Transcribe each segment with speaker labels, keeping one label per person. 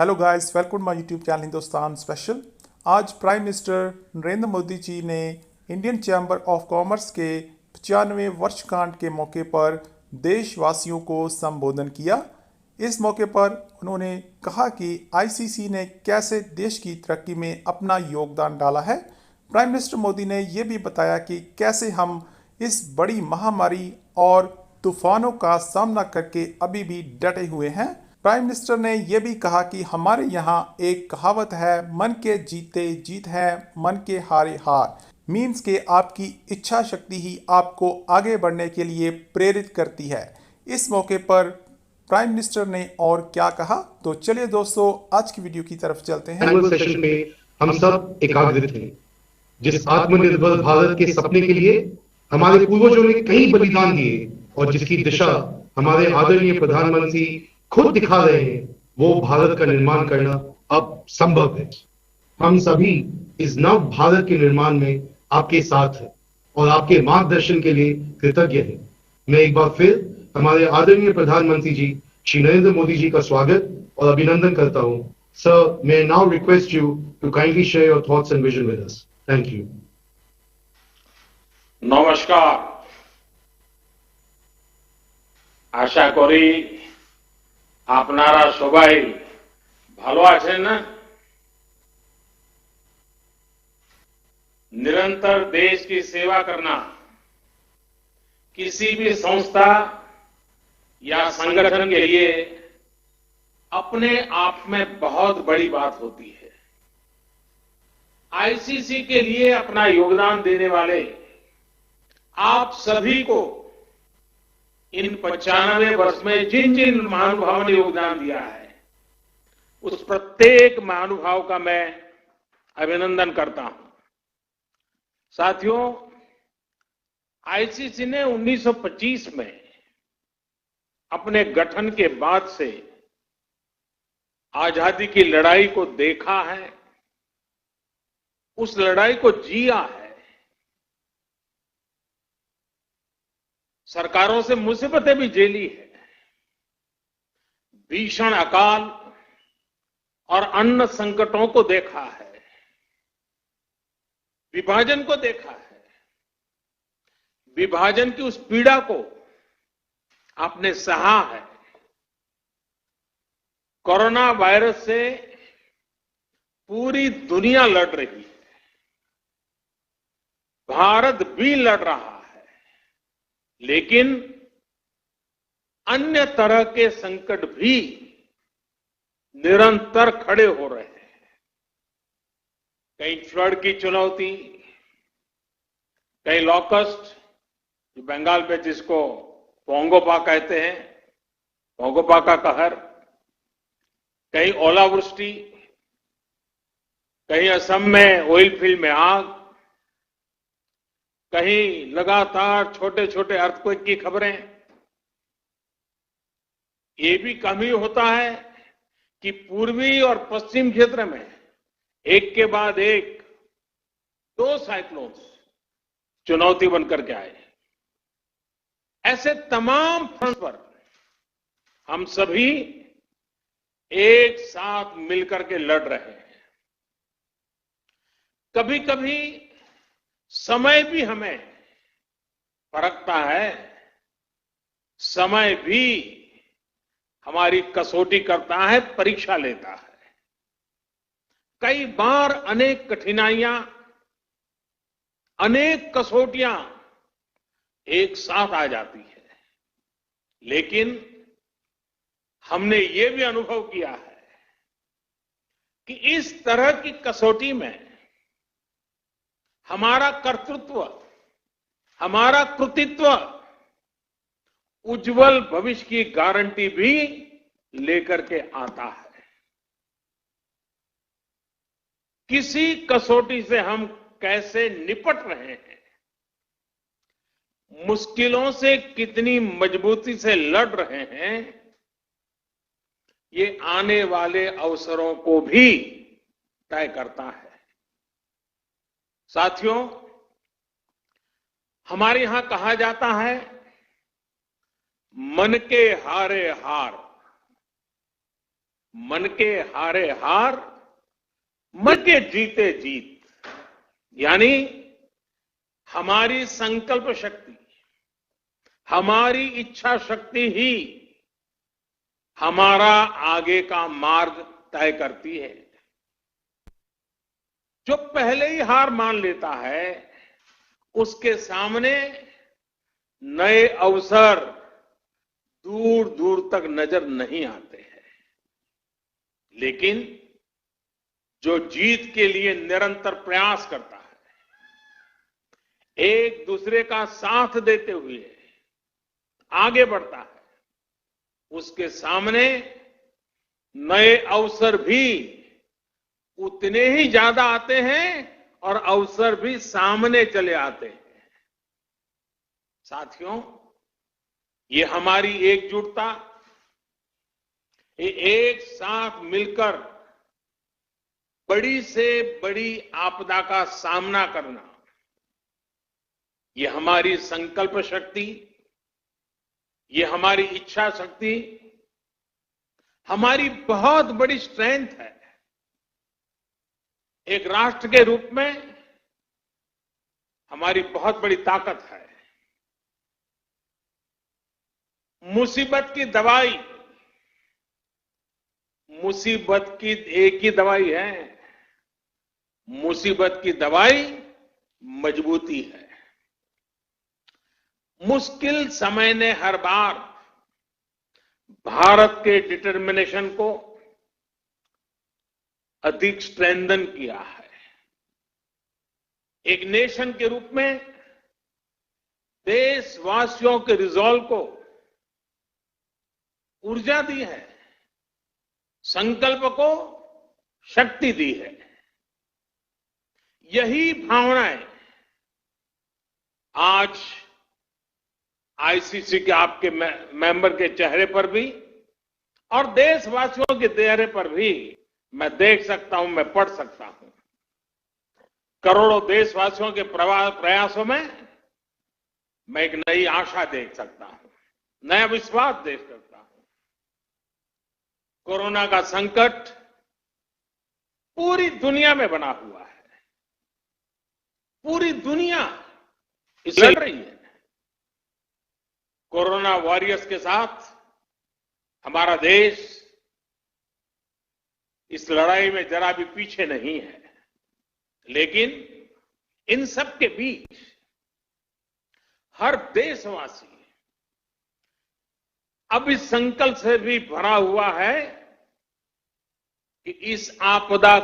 Speaker 1: Hello guys, welcome to my YouTube channel Hindustan special. आज prime minister Narendra Modi ji ने Indian chamber of commerce के 95वें वर्षगांठ के मौके पर देशवासियों को संबोधन किया। इस मौके पर उन्होंने कहा कि आईसीसी ने कैसे देश की तरक्की में अपना योगदान डाला है। प्राइम मिनिस्टर मोदी ने यह भी बताया कि कैसे हम इस बड़ी महामारी और तूफानों का सामना करके अभी भी डटे हुए हैं। प्राइम मिनिस्टर ने यह भी कहा कि हमारे यहाँ एक कहावत है, मन के जीते जीत है, मन के हारे हार। मीन्स के आपकी इच्छा शक्ति ही आपको आगे बढ़ने के लिए प्रेरित करती है। इस मौके पर प्राइम मिनिस्टर ने और क्या कहा, तो चलिए दोस्तों आज की वीडियो की तरफ चलते हैं।
Speaker 2: एनुअल सेशन में हम सब एकाग्रित हैं। जिस आत्मनिर्भर भारत के सपने के लिए हमारे पूर्वजों ने कई बलिदान दिए और जिसकी दिशा हमारे आदरणीय प्रधानमंत्री खुद दिखा रहे हैं, वो भारत का निर्माण करना अब संभव है। हम सभी इस नव भारत के निर्माण में आपके साथ हैं और आपके मार्गदर्शन के लिए कृतज्ञ हैं। मैं एक बार फिर हमारे आदरणीय प्रधानमंत्री जी श्री नरेंद्र मोदी जी का स्वागत और अभिनंदन करता हूं। Sir, may I now request you to kindly share your thoughts and vision with us. Thank you.
Speaker 3: নমস্কার। আশা করি আপনারা সবাই ভালো আছেন না। निरंतर देश की सेवा करना किसी भी संस्था या संगठन के लिए अपने आप में बहुत बड़ी बात होती है। आईसीसी के लिए अपना योगदान देने वाले आप सभी को इन 95 वर्ष में जिन जिन महानुभावों ने योगदान दिया है, उस प्रत्येक महानुभाव का मैं अभिनंदन करता हूं। साथियों, आईसीसी ने 1925 में अपने गठन के बाद से आजादी की लड़ाई को देखा है, उस लड़ाई को जिया है। सरकारों से मुसीबतें भी झेली है, भीषण अकाल और अन्न संकटों को देखा है, विभाजन को देखा है। विभाजन की उस पीड़ा को आपने सहा है। कोरोना वायरस से पूरी दुनिया लड़ रही है, भारत भी लड़ रहा है, लेकिन अन्य तरह के संकट भी निरंतर खड़े हो रहे हैं। कहीं फ्लड की चुनौती, कहीं लॉकस्ट, जो बंगाल में जिसको पोंगोपा कहते हैं, पोंगोपा का कहर, कहीं ओलावृष्टि, कहीं असम में ऑयल फील्ड में आग, कहीं लगातार छोटे छोटे अर्थक्वेक की खबरें। ये भी कम ही होता है कि पूर्वी और पश्चिम क्षेत्र में एक के बाद एक 2 साइक्लोन्स चुनौती बनकर के आए। ऐसे तमाम फ्रंट पर हम सभी एक साथ मिलकर के लड़ रहे हैं। कभी कभी समय भी हमें परखता है, समय भी हमारी कसौटी करता है, परीक्षा लेता है। कई बार अनेक कठिनाइयां, अनेक कसौटियां एक साथ आ जाती है, लेकिन हमने ये भी अनुभव किया है कि इस तरह की कसौटी में हमारा कर्तृत्व, हमारा कृतित्व उज्जवल भविष्य की गारंटी भी लेकर के आता है। किसी कसौटी से हम कैसे निपट रहे हैं, मुश्किलों से कितनी मजबूती से लड़ रहे हैं, ये आने वाले अवसरों को भी तय करता है। साथियों, हमारे यहां कहा जाता है, मन के हारे हार। मन के हारे हार, मन के जीते जीत। यानी हमारी संकल्प शक्ति, हमारी इच्छा शक्ति ही हमारा आगे का मार्ग तय करती है। जो पहले ही हार मान लेता है, उसके सामने नए अवसर दूर दूर तक नजर नहीं आते हैं। लेकिन जो जीत के लिए निरंतर प्रयास करता है, एक दूसरे का साथ देते हुए आगे बढ़ता है, उसके सामने नए अवसर भी उतने ही ज्यादा आते हैं और अवसर भी सामने चले आते हैं। साथियों, ये हमारी एकजुटता, ये एक साथ मिलकर बड़ी से बड़ी आपदा का सामना करना, ये हमारी संकल्प शक्ति, ये हमारी इच्छा शक्ति, हमारी बहुत बड़ी स्ट्रेंथ है। एक राष्ट्र के रूप में हमारी बहुत बड़ी ताकत है। मुसीबत की दवाई, मुसीबत की एक ही दवाई है, मुसीबत की दवाई मजबूती है। मुश्किल समय ने हर बार भारत के डिटर्मिनेशन को अधिक स्ट्रेंथन किया है। एक नेशन के रूप में देशवासियों के रिजॉल्व को ऊर्जा दी है, संकल्प को शक्ति दी है। यही भावनाएं आज आईसीसी के आपके मेंबर के चेहरे पर भी और देशवासियों के चेहरे पर भी मैं देख सकता हूं, मैं पढ़ सकता हूं। करोड़ों देशवासियों के प्रयासों में मैं एक नई आशा देख सकता हूं, नया विश्वास देख सकता हूं। कोरोना का संकट पूरी दुनिया में बना हुआ है, पूरी दुनिया इससे लड़ रही है। कोरोना वॉरियर्स के साथ हमारा देश इस लड़ाई में जरा भी पीछे नहीं है। लेकिन इन सब के बीच हर देशवासी अब इस संकल्प से भी भरा हुआ है कि इस आपदा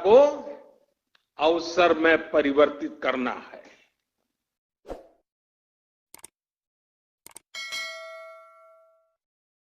Speaker 3: को अवसर में परिवर्तित करना है।